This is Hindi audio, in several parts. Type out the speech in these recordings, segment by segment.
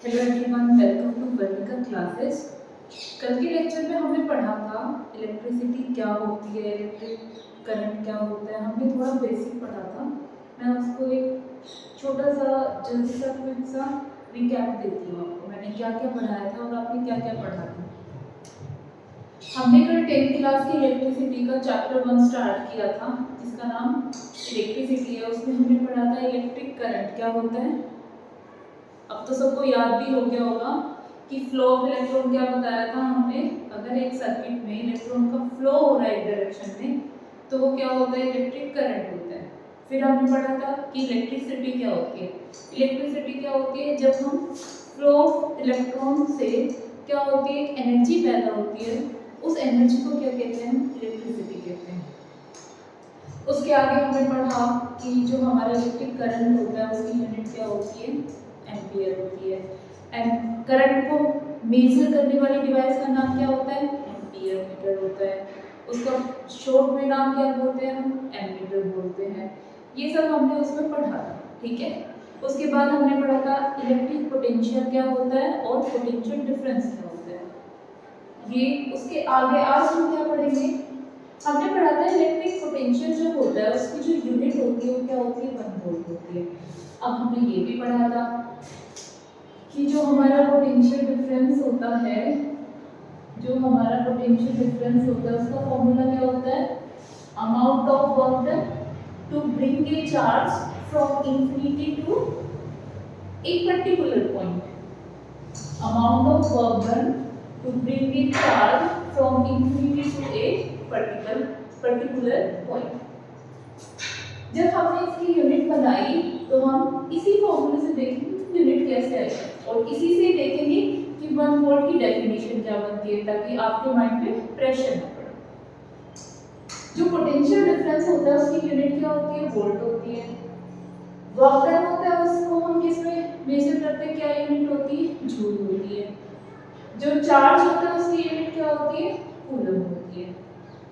Hello everyone, welcome to vertical classes. कल के लेक्चर में हमने पढ़ा था इलेक्ट्रिसिटी क्या होती है, इलेक्ट्रिक करंट क्या होता है। हमने थोड़ा बेसिक पढ़ा था। मैं उसको एक छोटा सा जल्दी सा क्विक सा रिकैप देती हूँ आपको। मैंने क्या क्या पढ़ाया था और आपने क्या क्या पढ़ा था। हमने कल 10th क्लास की इलेक्ट्रिसिटी का चैप्टर 1 स्टार्ट किया था, जिसका नाम इलेक्ट्रिसिटी है। उसमें हमने पढ़ा था इलेक्ट्रिक करंट क्या होता है। अब तो सबको याद भी हो गया होगा कि फ्लो ऑफ इलेक्ट्रॉन क्या बताया था हमने। अगर एक सर्किट में इलेक्ट्रॉन का फ्लो हो रहा है एक डायरेक्शन में, तो वो क्या होता है, इलेक्ट्रिक करंट होता है। फिर हमने पढ़ा था कि इलेक्ट्रिसिटी क्या होती है। इलेक्ट्रिसिटी क्या होती है, जब हम फ्लो ऑफ इलेक्ट्रॉन से क्या होती है, एक एनर्जी पैदा होती है। उस एनर्जी को क्या कहते हैं, इलेक्ट्रिसिटी कहते हैं। उसके आगे हमने पढ़ा कि जो हमारा इलेक्ट्रिक करंट होता है उसकी यूनिट क्या होती है, एम्पियर होती है। एंड करंट को मेजर करने वाली डिवाइस का नाम क्या होता है, एम्पियर मीटर होता है। उसका शॉर्ट में नाम क्या बोलते हैं, हम एमीटर बोलते हैं। ये सब हमने उसमें पढ़ा था, ठीक है। उसके बाद हमने पढ़ा था इलेक्ट्रिक पोटेंशियल क्या होता है और पोटेंशियल डिफरेंस क्या होता है। ये उसके आगे आज हम क्या पढ़ेंगे, हमने पढ़ा था इलेक्ट्रिक पोटेंशियल जो होता है उसकी जो यूनिट होती है वो क्या होती है, 1 वोल्ट होती है। अब हमने ये भी पढ़ा था कि जो हमारा पोटेंशियल डिफरेंस होता है, जो हमारा पोटेंशियल डिफरेंस होता है उसका फॉर्मूला क्या होता है, amount of work done to bring a charge from infinity to a particular point. Amount of work done to bring a charge from infinity to a particular point. जब हमने इसकी यूनिट बनाई तो हम इसी फॉर्मूले से देखेंगे यूनिट कैसे आएगी, और इसी से देखेंगे कि 1 वोल्ट की डेफिनेशन क्या बनती है, ताकि आपके माइंड पे प्रेशर ना पड़े। जो पोटेंशियल डिफरेंस होता है उसकी यूनिट क्या होती है, वोल्ट होती है। वर्क डन होता है उसको हम किसमें मेजर करते हैं, क्या यूनिट होती है, जूल होती है। जो चार्ज होता है उसकी यूनिट क्या होती है, कूलम होती है।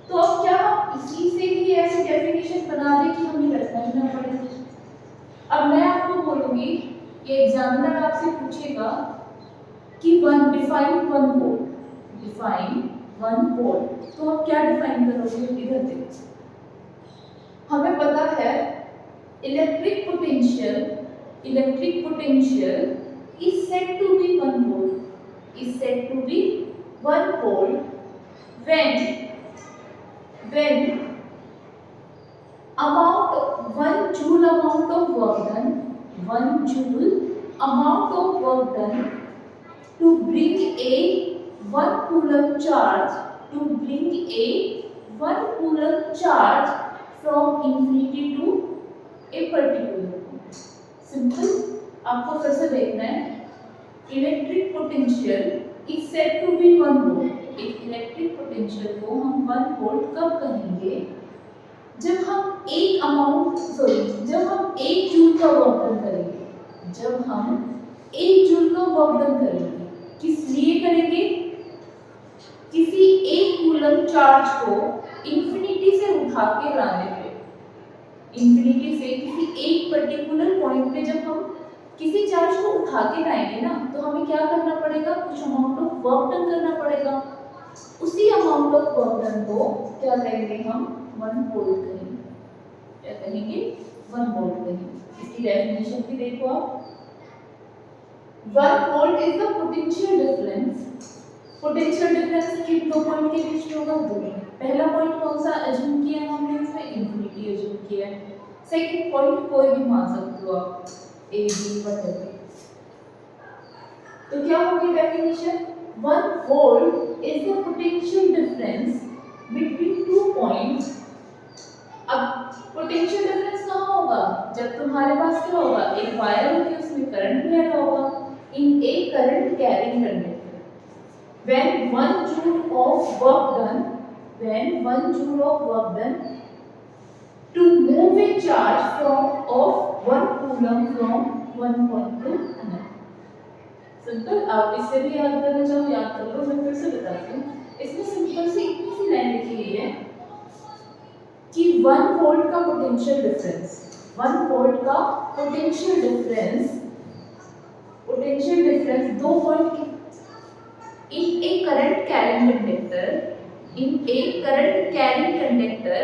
तो अब क्या हम इसी से ही ऐसी डेफिनेशन बना दें कि हमें रखना ही ना पड़े। अब मैं आपको बोलूंगी, ये एग्जामिनर आपसे पूछेगा कि डिफाइन 1 वोल्ट, डिफाइन 1 वोल्ट, तो आप क्या डिफाइन करोगे, इधर देखो। हमें पता है electric potential is said to be 1 volt, is said to be 1 volt when amount 1 joule amount of work done, 1 joule amount of work done to bring a 1 coulomb charge, to bring a 1 coulomb charge from infinity to a particular point. सिंपल, आपको फिर से देखना है। Electric potential is said to be 1 volt. एक इलेक्ट्रिक पोटेंशियल को हम 1 वोल्ट कब कहेंगे, जब हम एक जब हम 1 जूल का वर्क डन करेंगे। जब हम 1 जूल का वर्क डन करेंगे, किस लिए करेंगे, किसी एक कूलम चार्ज को इंफिनिटी से उठा के लाने पे, इंफिनिटी से किसी एक पर्टिकुलर पॉइंट पे जब हम किसी चार्ज को उठा के लाएंगे ना, तो हमें क्या करना पड़ेगा, कुछ अमाउंट ऑफ वर्क डन करना पड़ेगा। उसी अमाउंट ऑफ वर्क डन को क्या कहेंगे, हम 1 वोल्ट कहेंगे। क्या कहेंगे, 1 वोल्ट कहेंगे। इसकी डेफिनेशन भी देखो आप। 1 volt is the potential difference. Potential difference किन दो पॉइंट के बीच में होगा, दो। पहला पॉइंट कौन सा अज्यूम किया है हमने, इसमें इंफिनिटी अज्यूम किया है। सेकंड पॉइंट कोई भी मान सकते हो आप, ए बी वगैरह। तो क्या होगी definition, 1 volt is the potential difference between 2 points. अब पोटेंशियल डिफरेंस कहाँ होगा, जब तुम्हारे पास क्या होगा, एक वायर होगी उसमें करंट बह रहा होगा, इन ए करंट कैरी करने पे। when 1 joule of work done to move a charge of 1 coulomb from one point to another। Simple, आप इससे भी याद करना चाहो याद कर लो, मैं फिर से बताती हूँ। इसमें सिंपल सी इतनी सी लाइन लिखी हुई है कि 1 वोल्ट का पोटेंशियल डिफरेंस, 1 वोल्ट का पोटेंशियल पोटेंशियल डिफरेंस दो पॉइंट के in a current carrying conductor, in a current carrying conductor,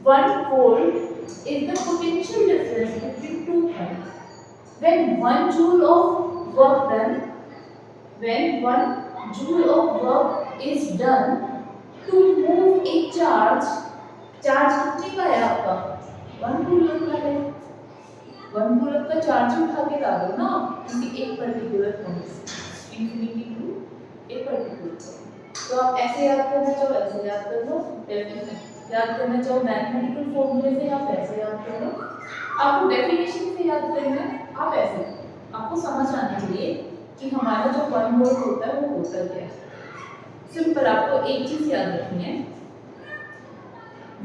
1 volt is the potential difference between 2 points. When 1 joule of work done, when 1 joule of work is done to move a charge, charge कितने का है आपका? 1 कूलम का है. 1 कूलम का चार्ज उठा के ला दो ना किसी एक पर्टिकुलर पॉइंट से इंफिनिटी टू एक पर्टिकुलर पॉइंट. तो आप ऐसे याद करना चाहो ऐसे याद कर लो, डेफिनेशन याद करना चाहो मैथमेटिकल फॉर्मूले से आप ऐसे याद कर लो, आपको डेफिनेशन से याद करना है आप ऐसे, आपको समझ आने के लिए कि हमारा जो 1 वोल्ट होता है वो होता क्या है. सिंपल आपको एक चीज याद रखनी है,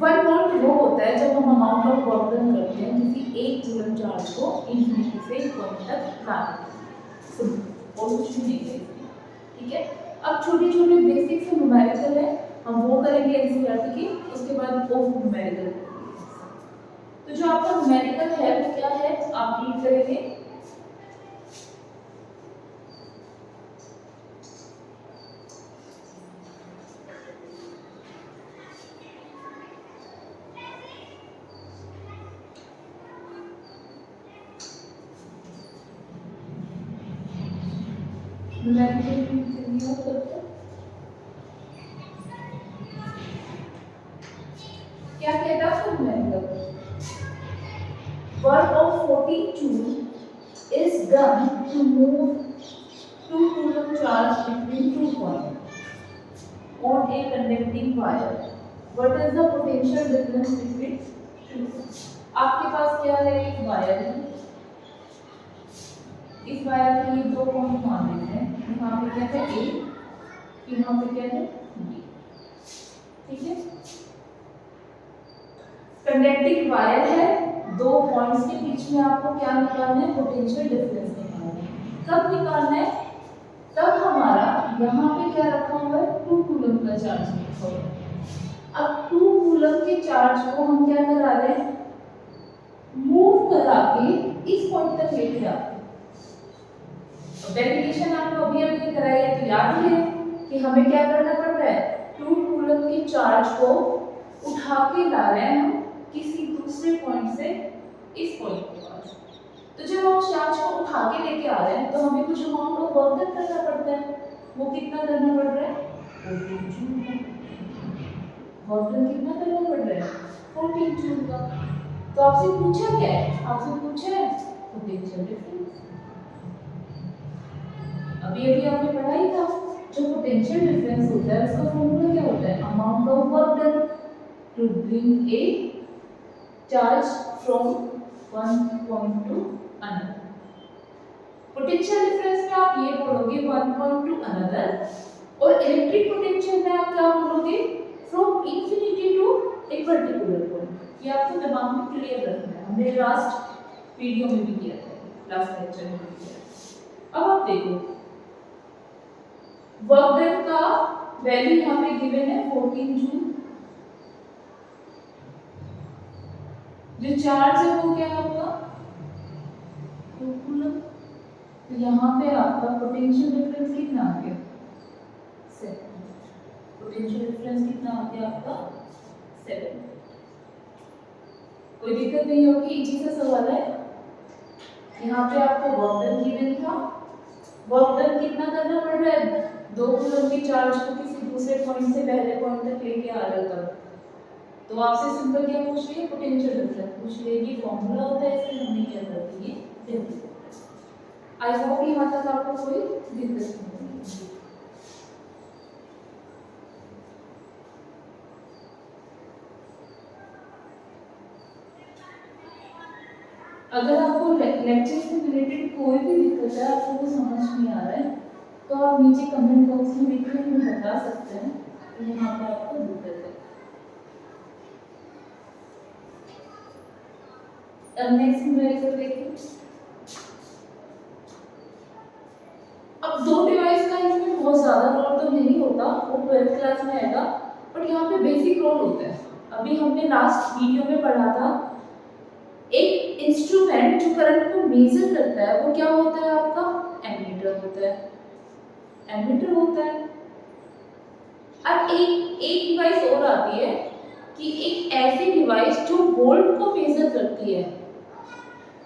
1 वोल्ट वो होता है जब हम अमाउंट ऑफ वर्क डन करते हैं किसी एक कूलम चार्ज को इंफिनिटी से एक पॉइंट तक लाने के. सिंपल और कुछ भी नहीं है. ठीक है, अब छोटे छोटे बेसिक से न्यूमेरिकल है हम वो करेंगे एनसीईआरटी के, उसके बाद ऑफ न्यूमेरिकल. तो जो आपका न्यूमेरिकल है वो क्या है आप रीड करेंगे. क्या कहता है numerical? Work of 14 joule is done to move 2 coulomb charge between 2 points on a conducting wire. What is the potential difference between two? आपके पास क्या है, एक वायर है, इस वायर के लिए दो पॉइंट मान लेते हैं, यहाँ पे क्या है A, यहाँ पे क्या है B. ठीक है, कंडक्टिंग वायर है, दो पॉइंट्स के बीच में आपको क्या निकालना है, पोटेंशियल डिफरेंस निकालना है. कब निकालना है? तब हमारा यहाँ पे क्या रखा हुआ है, 2 कूलम का चार्ज रखा हुआ है. अब 2 कूलम के चार्ज को हम क्या करा रहे हैं, मूव करा के इस पॉइंट तक लेके आते हैं. डेफिनेशन आपको अभी अभी कराई है तो याद ही है कि हमें क्या करना पड़ रहा है, 2 कूलम के चार्ज को उठा के ला रहे हैं हम किसी दूसरे पॉइंट से इस पॉइंट के पास. तो जब हम चार्ज को उठा के लेके आ रहे हैं तो हमें कुछ अमाउंट ऑफ वर्क करना पड़ता है. वो कितना करना पड़ रहा है, 14 जूल का. वर्क कितना करना पड़ रहा है, 14 जूल का. तो आपसे पूछा क्या है, आपसे पूछा है पोटेंशियल डिफरेंस. अभी अभी आपने पढ़ा ही था जो पोटेंशियल डिफरेंस होता है उसका फॉर्मूला क्या होता है, amount of work done to bring a charge from one point to another. Potential difference में आप ये बोलोगे वन पॉइंट टू अनदर, और इलेक्ट्रिक पोटेंशियल में आप क्या बोलोगे, फ्रॉम इंफिनिटी टू एक पर्टिकुलर पॉइंट. ये आपको दिमाग में क्लियर रखना है, हमने लास्ट वीडियो में भी किया था, लास्ट लेक्चर में भी किया. अब आप देखो वर्क डन का वैल्यू यहाँ पे गिवन है 14 जूल. जो चार्ज है वो क्या है आपका, 2 कूलम. तो यहाँ पे आपका पोटेंशियल डिफरेंस कितना आ गया, 7. पोटेंशियल डिफरेंस कितना आ गया आपका, 7. कोई दिक्कत नहीं होगी, इजी सा सवाल है. यहाँ पे आपको वर्क डन गिवन था, वर्क डन कितना करना पड़ रहा है, 2 कूलम के चार्ज को किसी दूसरे पॉइंट से पहले पॉइंट तक लेके आ रहा था. तो आपसे सिंपल क्या पूछ रही है, पोटेंशियल डिफरेंस पूछ रही है. ये फॉर्मूला होता है, इसलिए हमने क्या कर दी है. आई होप यहाँ तक आपको कोई दिक्कत नहीं होगी. अगर आपको लेक्चर से रिलेटेड कोई भी दिक्कत है, आपको वो समझ नहीं आ रहा है, तो आप नीचे कमेंट बॉक्स में लिख के हमें बता सकते हैं कि यहाँ पे आपको दिक्कत है. अब नेक्स्ट न्यूमेरिकल देखिए. अब दो डिवाइस का इसमें बहुत ज़्यादा रोल तो नहीं होता, वो 12th क्लास में आएगा, बट यहाँ पे बेसिक रोल होता है. अभी हमने लास्ट वीडियो में पढ़ा था एक इंस्ट्रूमेंट जो करंट को मेजर करता है वो क्या होता है आपका? एमीटर होता है, एमीटर होता है। अब एक डिवाइस और आती है कि एक ऐसी डिवाइस जो वोल्ट को मेजर करती है,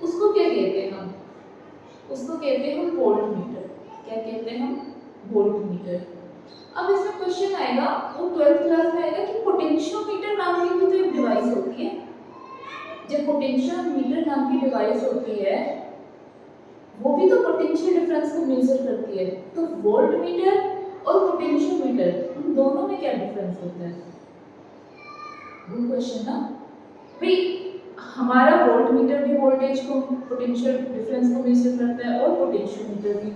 उसको क्या कहते हैं हम? उसको कहते हैं हम वोल्टमीटर। क्या कहते हैं हम? वोल्टमीटर। अब इसमें क्वेश्चन आएगा, वो 12th क्लास में आएगा कि पोटेंशियोमीटर नाम की भी तो एक डिवाइस होती है। जब पोटेंशियोमीटर नाम की डिवाइस होती है वो भी तो पोटेंशियल डिफरेंस को मेजर करती है, तो वोल्टमीटर और पोटेंशियोमीटर उन दोनों में क्या डिफरेंस होता है? गुड क्वेश्चन ना भाई। हमारा वोल्टमीटर भी वोल्टेज को, पोटेंशियल डिफरेंस को मेजर करता है और पोटेंशियोमीटर भी,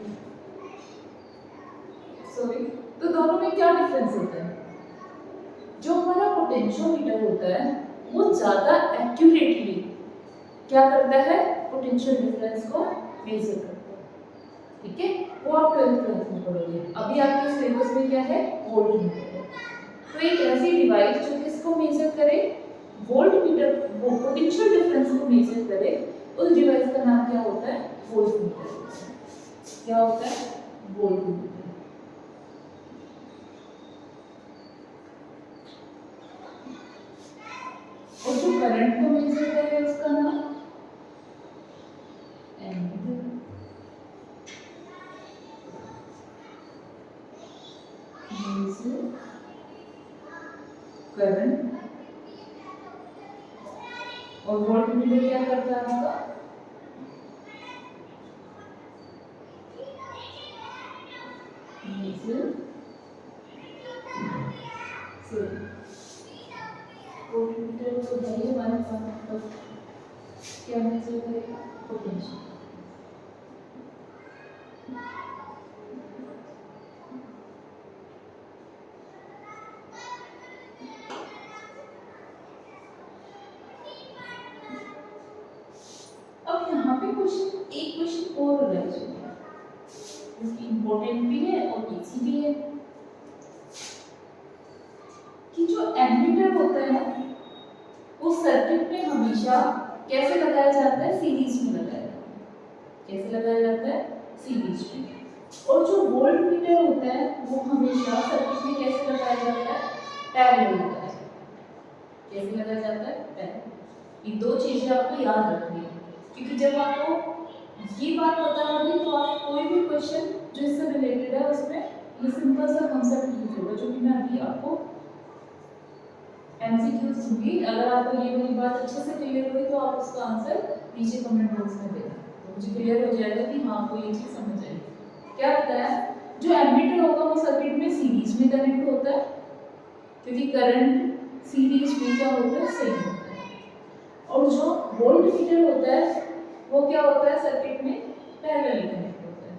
सॉरी, तो दोनों में क्या डिफरेंस होता है? जो हमारा पोटेंशियोमीटर होता है वो ज्यादा एक्यूरेटली क्या करता है? पोटेंशियल डिफरेंस को मेजर करता है, ठीक है? वो आप 12th क्लास में पढ़ोगे। अभी आपके सिलेबस में क्या है? वोल्टमीटर है। तो एक ऐसी डिवाइस जो किसको मेजर करे? वोल्टमीटर, वो पोटेंशियल डिफरेंस को मेजर करे, उस डिवाइस का नाम क्या होता है? वोल्टमीटर। क्या होता है? वोल्टमीटर। और जो करंट को मेजर करे उसका नाम एमीटर। करंट और वोल्टमीटर क्या करता है आपका? वोल्टमीटर तो है ही हमारे पास, क्या मेजर करेगा? पोटेंशियल। अब यहाँ पे एक क्वेश्चन और रह गया जो कि इम्पोर्टेंट भी है और इजी भी है, कि जो एमीटर होता है ना वो सर्किट में हमेशा कैसे लगाया जाता है? सीरीज में लगाया जाता है। कैसे लगाया जाता है? सीरीज में। और जो वोल्टमीटर होता है वो हमेशा सर्किट में कैसे लगाया जाता है? पैरेलल लगाया जाता है। कैसे लगाया जाता है? पैरेलल। ये दो चीजें आपको याद रखनी है, क्योंकि जब आपको ये बात पता होगी तो आप कोई भी क्वेश्चन जो इससे रिलेटेड है उसमें ये सिंपल सा कांसेप्ट यूज होगा, जो कि मैं अभी आपको एमसीक्यू दूंगी। अगर आपको ये वाली बात अच्छे से क्लियर हुई तो आप उसका आंसर नीचे कमेंट बॉक्स में देना, तो मुझे क्लियर हो जाएगा कि हाँ आपको ये चीज समझ आई। क्या बताया? जो एमीटर होगा वो सर्किट में सीरीज में कनेक्ट होता है, क्योंकि करंट सीरीज में क्या होता है? सेम होता है। और जो वोल्टमीटर होता है वो क्या होता है? सर्किट में पैरेलल कनेक्ट होता है,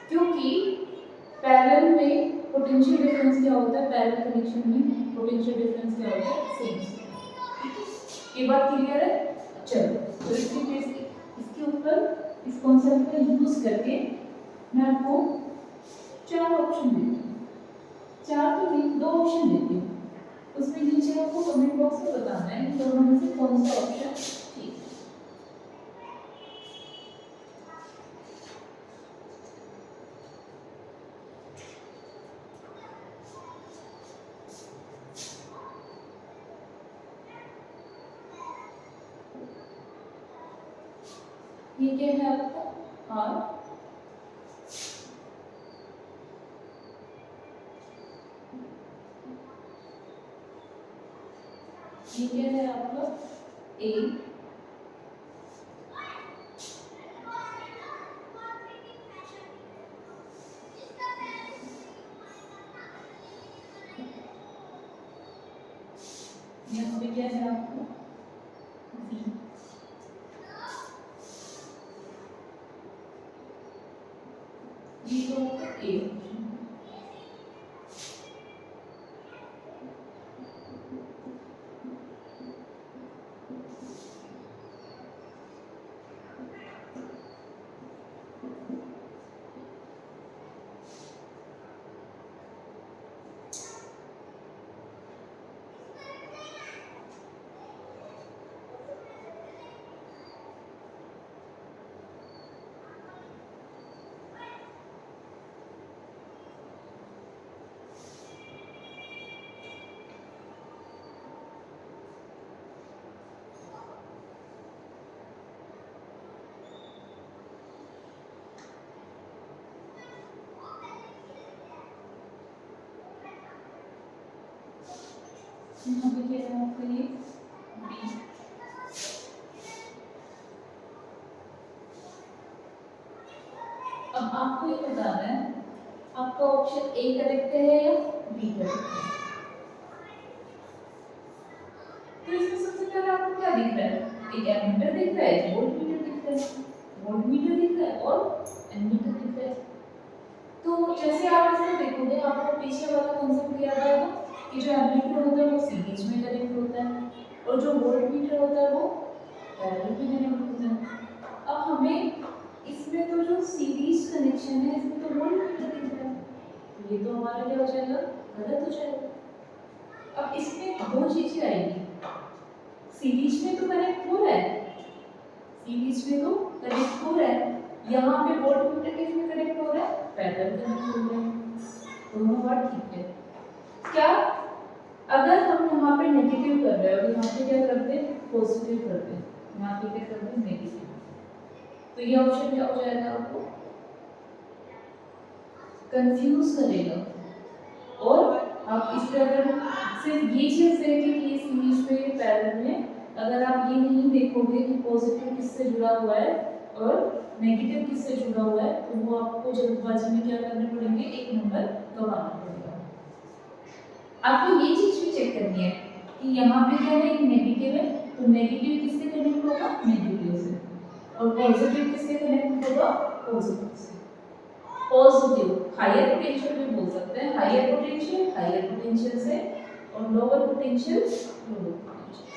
क्योंकि पैरेलल में पोटेंशियल डिफरेंस क्या होता है? पैरेलल कनेक्शन में पोटेंशियल डिफरेंस क्या होता है? सेम। ये बात क्लियर है? चलो, तो इसके ऊपर इस कॉन्सेप्ट का यूज करके मैं आपको 4 ऑप्शन देती हूँ। 4 तो नहीं, 2 ऑप्शन देती हूँ। उसमें नीचे आपको कमेंट बॉक्स में बताना है इन दोनों में से कौन सा ऑप्शन ठीक है। ये क्या है आपका? आर। ये क्या है आपका? ए। यहाँ पे क्या है आपका? बी। ये तो ए। यहाँ पे क्या है आपका ये बी। अब आपको ये बताना है आपका ऑप्शन ए करेक्ट है या बी करेक्ट है। तो इसमें सबसे पहले आपको क्या दिख रहा है, एक एमीटर दिख रहा है, वोल्टमीटर दिख रहा है, वोल्टमीटर दिख रहा है और एमीटर दिख रहा है। तो जैसे आप इसको देखोगे आपको पीछे वाला कांसेप्ट याद आएगा कि जो एमीटर होता है वो सीरीज में कनेक्ट होता है और जो वोल्टमीटर होता है वो पैरेलल में कनेक्ट होता है। अब हमें इसमें तो जो सीरीज कनेक्शन है इसमें तो वोल्टमीटर दिख रहा है, तो ये तो हमारा क्या हो जाएगा, गलत हो जाएगा। अब इसमें दो चीजें आएगी, सीरीज में तो कनेक्ट हो रहा है, सीरीज में तो कनेक्ट हो रहा है, यहाँ पे वोल्टमीटर किस में कनेक्ट हो रहा है, पैरेलल कनेक्ट हो रहा है, दोनों बात ठीक है। क्या अगर हम यहाँ पे नेगेटिव कर रहे हैं और यहाँ पे क्या करते हैं पॉजिटिव करते हैं, यहाँ पे क्या करते हैं नेगेटिव, तो ये ऑप्शन क्या हो जाएगा, आपको कंफ्यूज करेगा। और आप इस पे अगर सिर्फ ये चीज देखें कि ये सीरीज पे पैरेलल में, अगर आप ये नहीं देखोगे कि पॉजिटिव किससे जुड़ा हुआ है और नेगेटिव किससे जुड़ा हुआ है, तो वो आपको जल्दबाजी में क्या करने पड़ेंगे, एक नंबर गंवाना पड़ेगा। आपको ये चीज भी चेक करनी है कि यहाँ पे क्या है, नेगेटिव है, तो नेगेटिव किससे कनेक्ट होगा, नेगेटिव से, और पॉजिटिव किससे कनेक्ट होगा, पॉजिटिव से। पॉजिटिव हायर पोटेंशियल भी बोल सकते हैं, हायर पोटेंशियल से, और लोअर पोटेंशियल लोअर पोटेंशियल,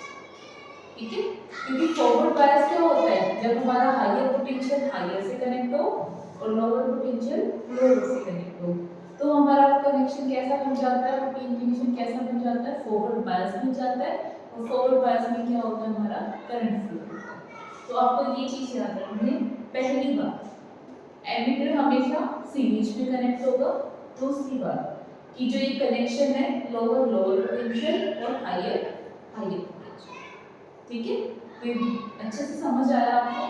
ठीक है। क्योंकि फॉरवर्ड बायस क्या होता है, जब हमारा हायर पोटेंशियल हायर से कनेक्ट हो और लोअर पोटेंशियल लोअर से कनेक्ट हो, तो हमारा कनेक्शन कैसा बन जाता है, रूटीन कनेक्शन कैसा बन जाता है, फॉरवर्ड बायस बन जाता है, और फॉरवर्ड बायस में क्या होता है, हमारा करंट फ्लो होता है। तो आपको ये चीज याद रखनी है। पहली बात, एमीटर हमेशा सीरीज में कनेक्ट होगा। दूसरी बात कि जो ये कनेक्शन है लोअर पोटेंशियल और हायर पोटेंशियल, ठीक है। तो अच्छे से समझ आया आपको।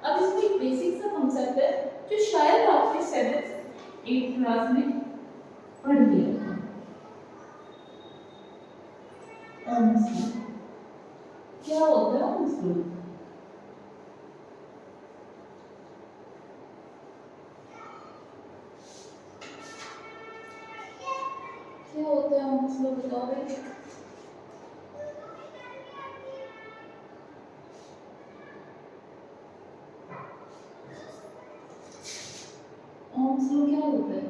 अब इसमें एक बेसिक सा कांसेप्ट है जो शायद आपने 7th 8th क्लास में पढ़ लिया था, ओम्स लॉ। क्या होता है ओम्स लॉ, क्या होता है ओम्स लॉ, बताओ भाई। ओम्स लॉ क्या होता है,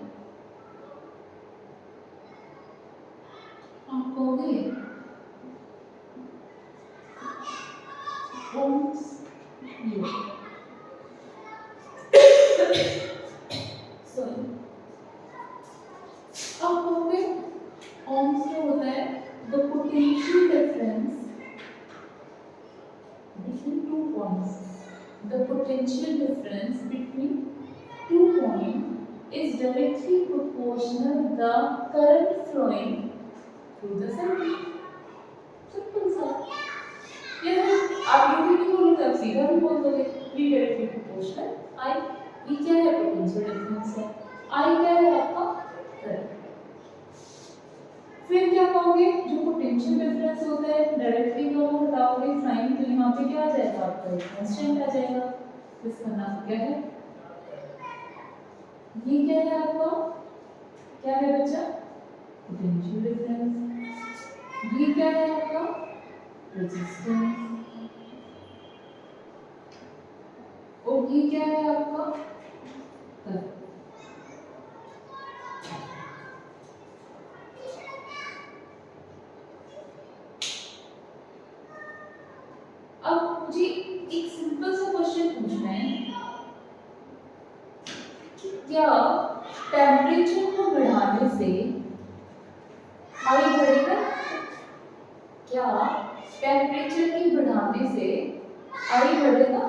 आप कहोगे ओम्स लॉ, सॉरी, आप कहोगे ओम्स लॉ होता है the potential difference between 2 points, the potential difference between 2 points is directly proportional the current flowing through the circuit। Simple सा, ये आप ये भी बोलोगे, आप सीधा भी बोल दोगे, V directly proportional I। V क्या है, पोटेंशियल डिफरेंस है, I क्या है आपका करंट। फिर क्या कहोगे, जो पोटेंशियल डिफरेंस होता है डायरेक्टली को हटाओगे साइन, तो यहाँ पे क्या आ जाएगा, आपका कांस्टेंट आ जाएगा। इसका नाम क्या है, ये क्या है आपका, क्या है बच्चा, पोटेंशियल डिफरेंस। ये क्या है आपका, रेजिस्टेंस। और ये क्या है आपका, करंट। अब मुझे एक सिंपल सा क्वेश्चन पूछना है कि क्या टेम्परेचर को बढ़ाने से आई बढ़ेगा, क्या टेम्परेचर की बढ़ाने से आई बढ़ेगा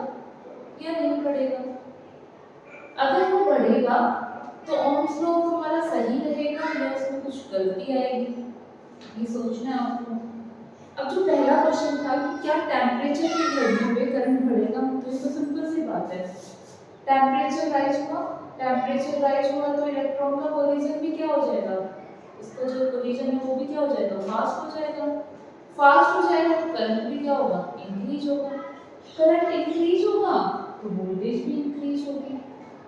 या नहीं बढ़ेगा। अगर वो बढ़ेगा तो ओम्स लॉ हमारा सही रहेगा या उसमें कुछ गलती आएगी, ये सोचना है आपको। अब जो पहला क्वेश्चन था कि क्या टेम्परेचर की वैल्यू पे करंट बढ़ेगा, तो ये तो सिंपल सी बात है, टेम्परेचर राइज हुआ तो इलेक्ट्रॉन का कोलिजन भी क्या हो जाएगा, इसका जो कोलिजन है वो भी क्या हो जाएगा, फास्ट हो जाएगा। फास्ट हो जाएगा तो करंट भी क्या होगा, इंक्रीज होगा। करंट इंक्रीज होगा तो वोल्टेज भी इंक्रीज होगी,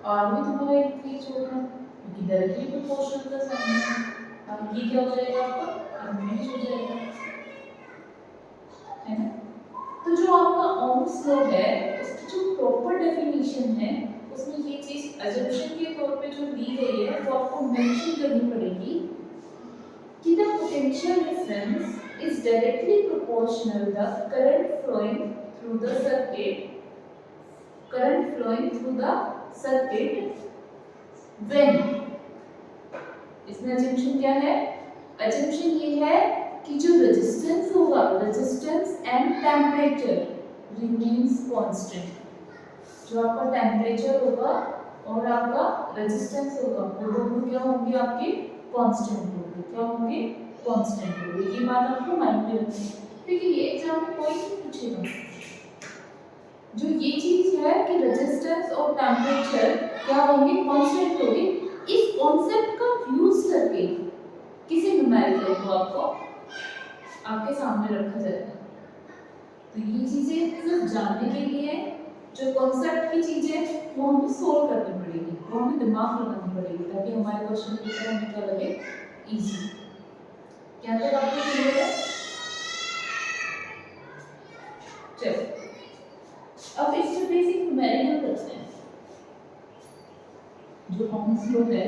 आर भी तुम्हारा इंक्रीज होगा क्योंकि डायरेक्टली प्रोपोर्शनल का साइन है। अब ये क्या हो जाएगा आपका, इमेज हो जाएगा, है ना। तो जो आपका ओम्स लॉ है उसकी जो प्रॉपर डेफिनेशन है उसमें ये चीज अजम्पशन के तौर पे जो दी गई है वो आपको मेंशन करनी पड़ेगी कि the potential difference is directly proportional the current flowing through the circuit when, इसमें assumption क्या है, assumption ये है कि जो resistance होगा, resistance and temperature remains constant, जो आपका temperature होगा और आपका resistance होगा वो दोनों क्या होंगे, आपके constant होंगे, क्या होंगे, कांस्टेंट होगी। ये बात आपको माइंड में रखनी है क्योंकि ये एग्जाम में कोई नहीं पूछेगा। जो ये चीज है कि रेजिस्टेंस और टेम्परेचर क्या होंगे, कांस्टेंट होंगे, इस कॉन्सेप्ट का यूज करके किसी न्यूमेरिकल को आपको आपके सामने रखा जाएगा। तो ये चीजें सिर्फ जानने के लिए, जो कॉन्सेप्ट की चीजें वो हमें सोल्व करनी पड़ेगी, वो हमें दिमाग लगानी पड़ेगी ताकि हमारे क्वेश्चन पेपर हमें क्या लगे, इजी। क्या तक आपको क्लियर है? चलो अब इसमें बेसिक न्यूमेरिकल करते हैं। जो ओम्स लॉ है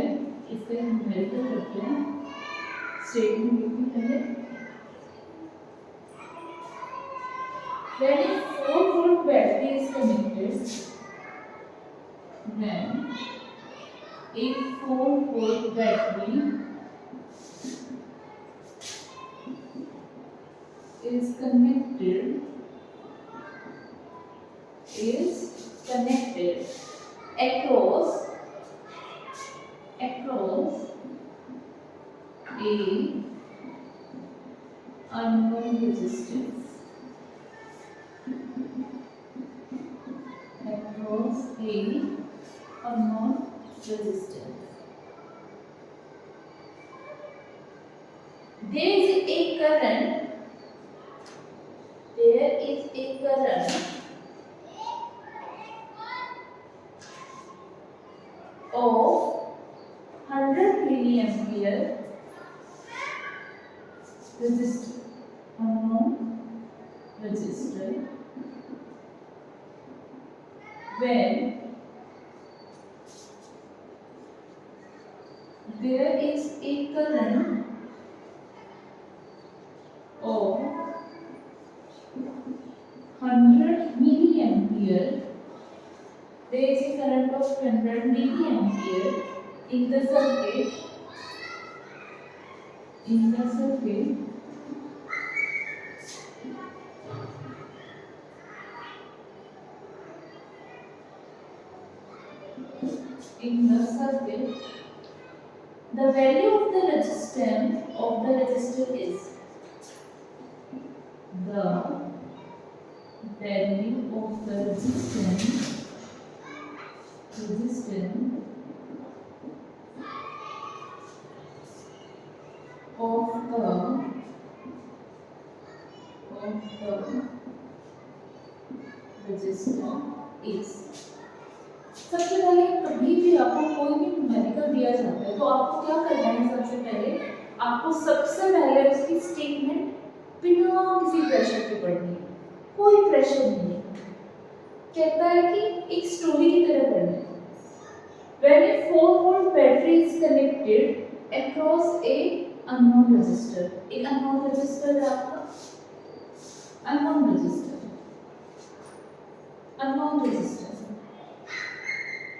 इसका न्यूमेरिकल करते हैं। स्टेटमेंट लिखिए पहले। When a 4-volt battery is connected, when a 4-volt battery is connected across a unknown resistance, across a unknown resistance, there is a current of 100 milliampere resistor, unknown resistor, when there is a current of 100 milliampere, there is a current of 100 milliampere in the circuit, in the circuit the value of the resistance of the resistor is, the value of the resistance of the resistor is। सबसे पहले कभी भी आपको कोई भी न्यूमेरिकल दिया जाता है तो आपको क्या करना है, सबसे पहले आपको सबसे पहले उसकी स्टेटमेंट बिना किसी प्रेशर के पढ़नी है, कोई प्रेशर नहीं है, कहता है कि एक स्टोरी की तरह पढ़ना है। When a 4-volt battery is connected across a unknown resistor, एक unknown resistor है आपका, unknown resistor,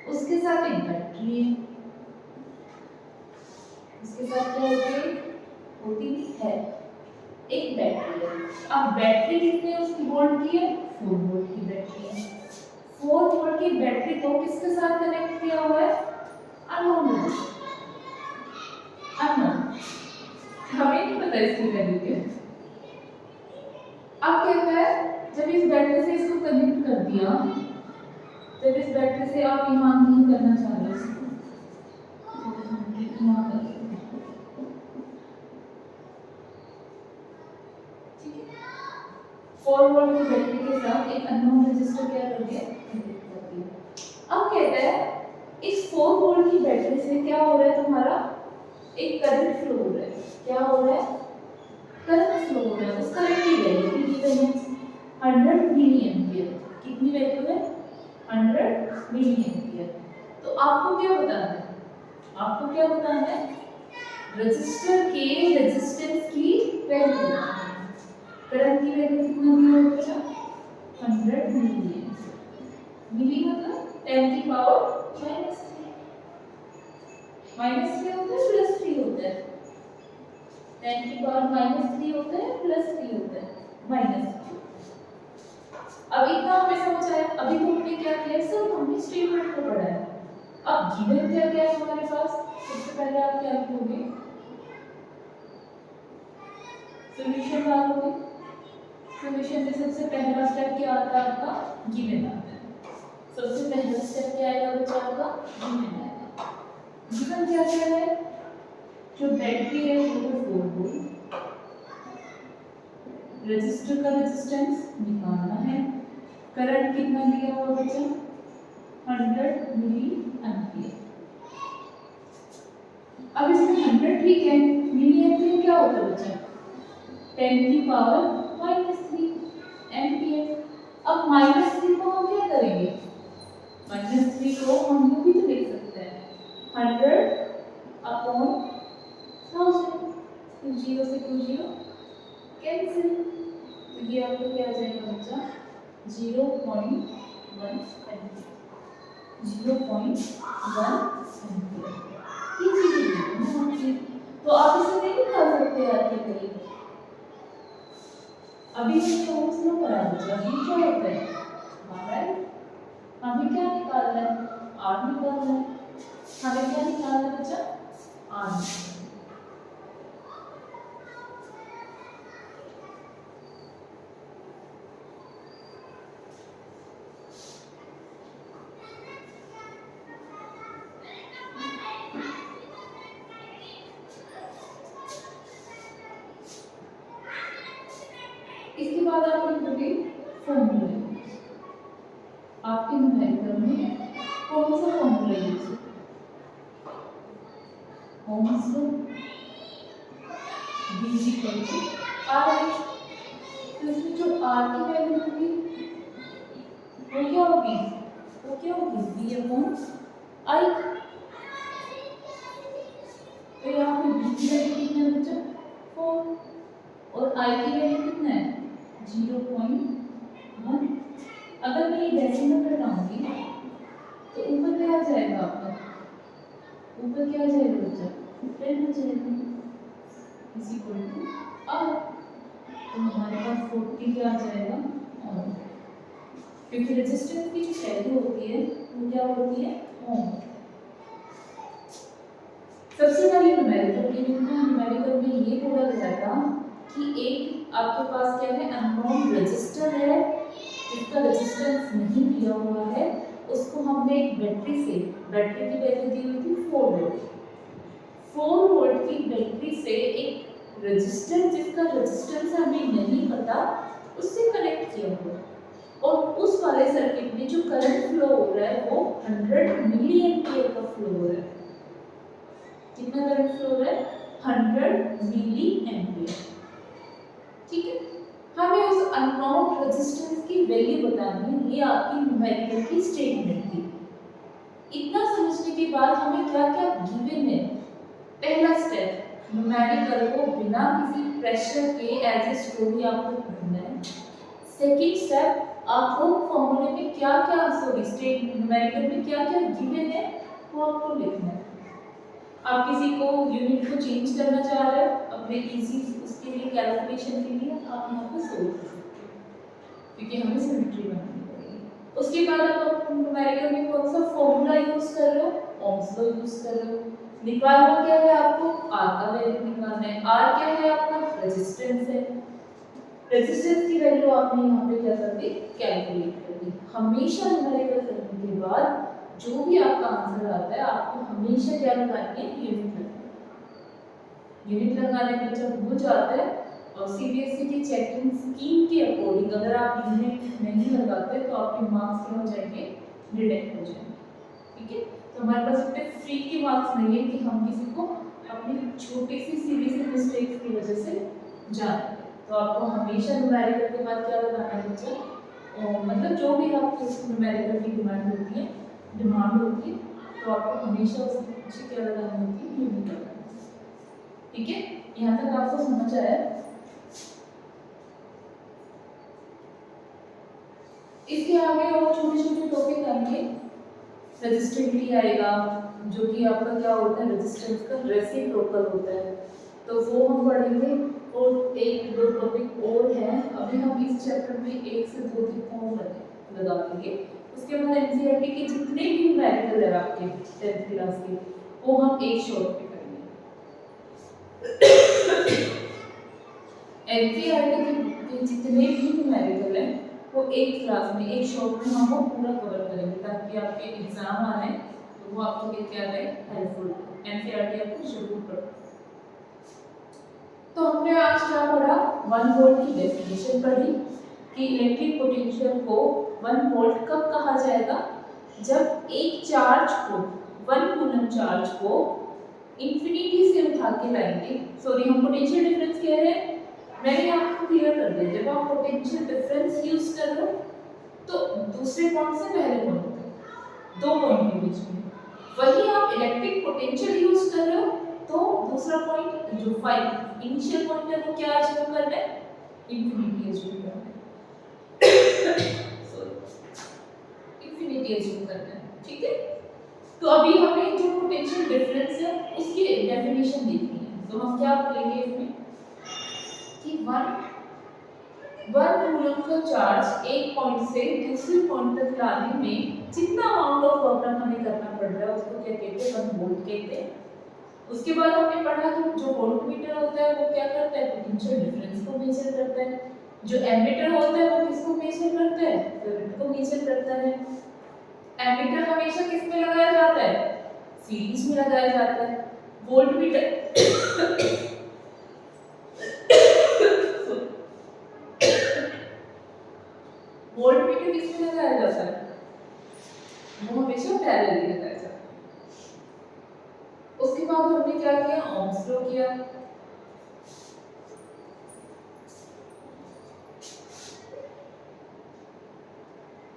उसके साथ एक बैटरी है, उसके साथ क्या होती है, एक बैटरी है। अब बैटरी कितने उसकी वोल्ट की है, 4 वोल्ट की बैटरी है। 4 वोल्ट की बैटरी को किसके साथ कनेक्ट किया हुआ है, अननोन रेजिस्टर, अननोन, हमें नहीं पता इसकी वैल्यू क्या है। अब कहता है जब इस बैटरी से इसको कनेक्ट कर दिया, जब इस बैटरी से आप यहाँ नहीं करना चाह रहे इसको, यहाँ कर, 4 वोल्ट की बैटरी के साथ एक अननोन रेजिस्टर क्या कर दिया, कनेक्ट कर दिया। अब कहते हैं इस 4 वोल्ट की बैटरी से क्या हो रहा है, तुम्हारा एक करंट फ्लो हो रहा है। क्या हो रहा है, करंट फ्लो हो रहा है। उस करंट की वैल्यू भी गिवन है 100 मिली एम्पियर। कितनी वैल्यू है, 100 मिली एम्पियर। तो आपको क्या बताना है, आपको क्या बताना है, रेजिस्टर के रेजिस्टेंस की वैल्यू। करंट की वैल्यू कितना दिया है बच्चा, 100 मिली एम्पियर। मिली मतलब 10 की पावर -3। -3 होता है +3 होता है, 10 की पावर -3 होता है +3 होता है, -3। अब इतना हमें समझ आया। अभी तो हमने क्या किया, सब हमने स्टेटमेंट को पढ़ा है। अब गिवन क्या क्या है हमारे पास, सबसे पहले आप क्या लिखोगे, सॉल्यूशन डालोगे। सॉल्यूशन में सबसे पहला स्टेप क्या आता है आपका, गिवन आता है। सबसे पहला स्टेप क्या आएगा बच्चा आपका, गिवन आएगा। गिवन क्या क्या है, जो बैटरी है वो 4 वोल्ट, रेजिस्टर का रेजिस्टेंस निकालना है, करंट कितना दिया हुआ बच्चा, 100 मिली एम्पियर। अब इसमें 100 ठीक है, मिली एम्पियर क्या होता है बच्चा, 10 की पावर -3 एम्पियर। अब -3 को हम क्या करेंगे, -3 को हम यूं भी तो लिख सकते हैं 100/1000। 0 से 0 कैंसिल, तो ये आपको क्या आ जाएगा बच्चा, 0.1 एम्पियर। 0.1 एम्पियर। ये चीजें हैं, तो आप इसे नहीं निकाल सकते यार के करीब। अभी हम ओम्स में पढ़ा बच्चा, अभी क्या होता है, हमें क्या निकालना है, आर निकालना है। हमें क्या निकालना है बच्चा, आर। इसके बाद आप लिखोगे फॉर्मूला। आपके न्यूमेरिकल में कौन सा फॉर्मूला यूज है, ओम्स लॉ, V R है। तो इसमें जो R की वैल्यू होगी वो क्या होगी, वो क्या होगी, V/I। तो यहाँ पे V की वैल्यू कितना है बच्चा, 4, और I की वैल्यू कितना है, 0.1। अगर मैं ये डेसिमल में लाऊंगी तो ऊपर क्या आ जाएगा आपका, ऊपर क्या आ जाएगा बच्चा, 10 आ जाएगा, इज इक्वल टू R। तो हमारे पास 40 क्या आ जाएगा, ओम। क्योंकि रेजिस्टेंस की जो वैल्यू होती है वो क्या होती है, ओम। सबसे पहले न्यूमेरिकल में ये बोला गया था कि एक आपके पास क्या है, अननोन रेजिस्टर है जिसका रेजिस्टेंस नहीं दिया हुआ है, उसको हमने एक बैटरी से, बैटरी की वैल्यू दी हुई थी 4 वोल्ट, 4 वोल्ट की बैटरी से एक रेजिस्टर जिसका रेजिस्टेंस हमें नहीं पता उससे कनेक्ट किया हुआ, और उस वाले सर्किट में जो करंट फ्लो हो रहा है वो 100 मिली एम्पियर का फ्लो हो रहा है। कितना करंट फ्लो हो रहा है, 100 मिली एम्पियर। ठीक है, हमें उस अननोन रेजिस्टेंस की वैल्यू बतानी है, ये आपकी न्यूमेरिकल की स्टेटमेंट थी। इतना समझने के बाद हमें क्या क्या गिवन है। पहला स्टेप, न्यूमेरिकल को बिना किसी प्रेशर के एज ए स्टोरी आपको पढ़ना है। सेकंड स्टेप, आपको फॉर्मूले में क्या क्या, सॉरी स्टेटमेंट न्यूमेरिकल में क्या क्या गिवन है वो आपको लिखना है। आप किसी को यूनिट को चेंज करना चाह रहे हो अपने इजी उसके लिए, कैलकुलेशन के लिए, आप यहाँ पे सोल्व कर सकते हो क्योंकि हमें सिमेट्री बनानी पड़ेगी। उसके बाद आप न्यूमेरिकल में कौन सा फॉर्मूला यूज कर रहे हो, ओम्स लॉ यूज कर रहे हो। निकालना क्या है आपको, आर का वैल्यू निकालना है। आर क्या है आपका, रेजिस्टेंस है। रेजिस्टेंस की वैल्यू आपने यहाँ पे क्या कर दी, कैलकुलेट कर दी। हमेशा न्यूमेरिकल करने के बाद जो भी आपका आंसर आता है आपको हमेशा क्या लगानी है, यूनिट लगानी है। यूनिट लगाने में जब हो जाता है और सीबीएसई की चेकिंग स्कीम के अकॉर्डिंग अगर आप यूनिट नहीं लगाते तो आपके मार्क्स क्या हो जाएंगे, डिडक्ट हो जाएंगे। ठीक है, तो हमारे पास इतने फ्री के मार्क्स नहीं है कि हम किसी को अपनी छोटी सी सीधी सी मिस्टेक की वजह से जाने। तो आपको हमेशा न्यूमेरिकल के बाद क्या लगाना है बच्चा, मतलब जो भी आपके न्यूमेरिकल की डिमांड होती है तो आपको हमेशा उसके पीछे क्या लगानी होती है, यूनिट लगानी होती है। ठीक है, यहाँ तक आपको समझ आया। इसके आगे और छोटे छोटे टॉपिक आएंगे, रेजिस्टिविटी आएगा जो कि आपका क्या होता है, रेजिस्टेंस का रेसिप्रोकल होता है, तो वो हम पढ़ेंगे। और एक दो टॉपिक और हैं, अभी हम इस चैप्टर में 1 से 2 दिन और लगा देंगे। उसके बाद एनसीईआरटी के जितने भी न्यूमेरिकल है आपके 10th क्लास के, वो हम एक शॉट पे करेंगे। एनसीईआरटी के जितने भी न्यूमेरिकल है वो एक क्लास में एक शॉट में हम वो पूरा कवर करेंगे, ताकि आपके एग्जाम आने तो वो आपके लिए क्या रहे, हेल्पफुल। एनसीईआरटी आपको जरूर पढ़ो। तो हमने आज क्या पढ़ा, 1 वोल्ट की डेफिनेशन पढ़ी कि इलेक्ट्रिक पोटेंशियल को 1 वोल्ट कब कहा जाएगा, जब एक चार्ज को 1 कूलम चार्ज को इंफिनिटी से उठा के लाएंगे, सॉरी हम पोटेंशियल डिफरेंस कह रहे हैं, मैंने आपको क्लियर कर दिया। जब आप पोटेंशियल डिफरेंस यूज कर रहे हो तो दूसरे पॉइंट से पहले पॉइंट पे 2 पॉइंट के बीच में, वही आप इलेक्ट्रिक पोटेंशियल यूज कर रहे हो तो दूसरा पॉइंट जो 5 इनिशियल पॉइंट है वो क्या अज्यूम करना है, इंफिनिटी अज्यूम करना है। सॉरी, इंफिनिटी अज्यूम करना है। ठीक है, तो अभी हमें जो पोटेंशियल डिफरेंस है उसकी डेफिनेशन देखनी है। तो हम क्या लेंगे इसमें कि 1 कूलम का चार्ज एक पॉइंट से दूसरे पॉइंट तक लाने में जितना अमाउंट ऑफ वर्क हमें करना पड़ रहा है उसको क्या कहते हैं, 1 वोल्ट कहते हैं। उसके बाद हमने पढ़ा कि जो वोल्टमीटर होता है वो क्या करता है, पोटेंशियल डिफरेंस को मेजर करता है। जो एमीटर होता है वो किसको मेजर करता है, करंट को मेजर करता है। एमीटर हमेशा किस में लगाया जाता है, सीरीज में लगाया जाता है। वोल्टमीटर वोल्टमीटर किस में लगाया जाता है, वो हमेशा पैरेलल लगाया जाता है। उसके बाद हमने क्या किया, ओम्स लॉ किया।